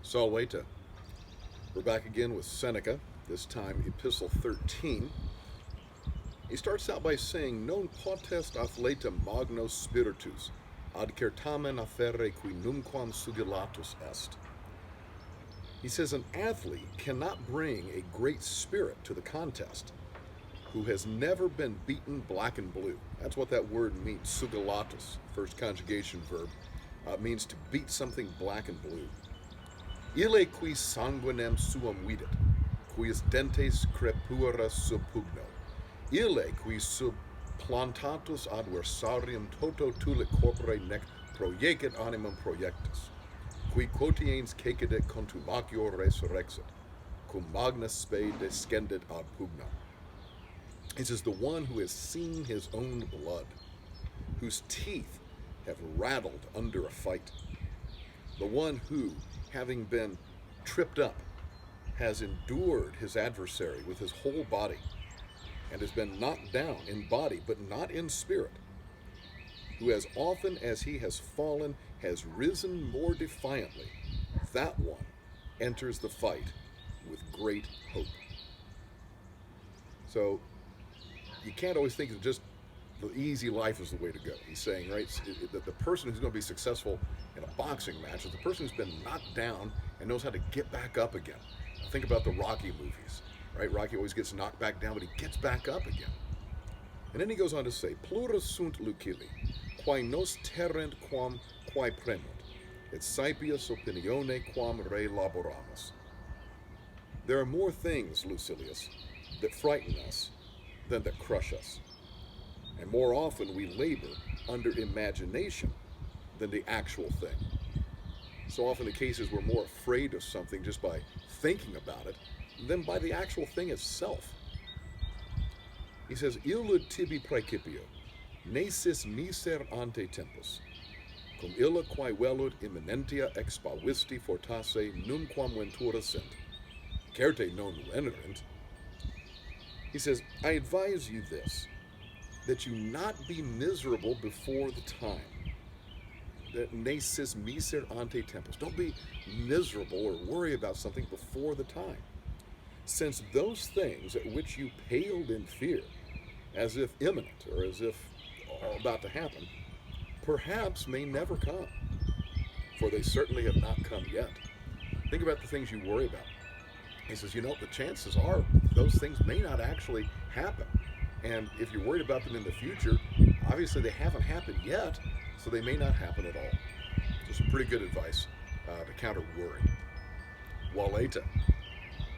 Salveta. We're back again with Seneca, this time Epistle 13. He starts out by saying, Non potest athleta magnos spiritus, ad certamen afferre qui numquam sugillatus est. He says an athlete cannot bring a great spirit to the contest who has never been beaten black and blue. That's what that word means, sugillatus, first conjugation verb. Means to beat something black and blue. Ille qui sanguinem suum vidit, quis dentes crepura sub pugno. Ille qui sub plantatus adversarium toto tulit corpore nec projecit animum projectus, qui quotiens cecedit contumacio resurrexit, cum magna spe descendit ad pugna. He says, the one who has seen his own blood, whose teeth have rattled under a fight, the one who, having been tripped up, has endured his adversary with his whole body, and has been knocked down in body, but not in spirit, who as often as he has fallen has risen more defiantly, that one enters the fight with great hope. So you can't always think of just the easy life is the way to go. He's saying, right, that the person who's going to be successful in a boxing match is the person who's been knocked down and knows how to get back up again. Think about the Rocky movies, right? Rocky always gets knocked back down, but he gets back up again. And then he goes on to say, Plura sunt lucili, quae nos terrent quam quae premunt, et saepius opinione quam re laboramus. There are more things, Lucilius, that frighten us than that crush us. And more often we labor under imagination than the actual thing. So often the case is we're more afraid of something just by thinking about it than by the actual thing itself. He says, Illud tibi praecipio, nesis miser ante tempus, cum illa quae velud imminentia expavisti fortasse numquam ventura sint, certe non venerant. He says, I advise you this, that you not be miserable before the time. That nesis miser ante tempus. Don't be miserable or worry about something before the time. Since those things at which you paled in fear, as if imminent or as if about to happen, perhaps may never come, for they certainly have not come yet. Think about the things you worry about. He says, the chances are those things may not actually happen. And if you're worried about them in the future, obviously they haven't happened yet, so they may not happen at all. So some pretty good advice to counter worry. Waleta.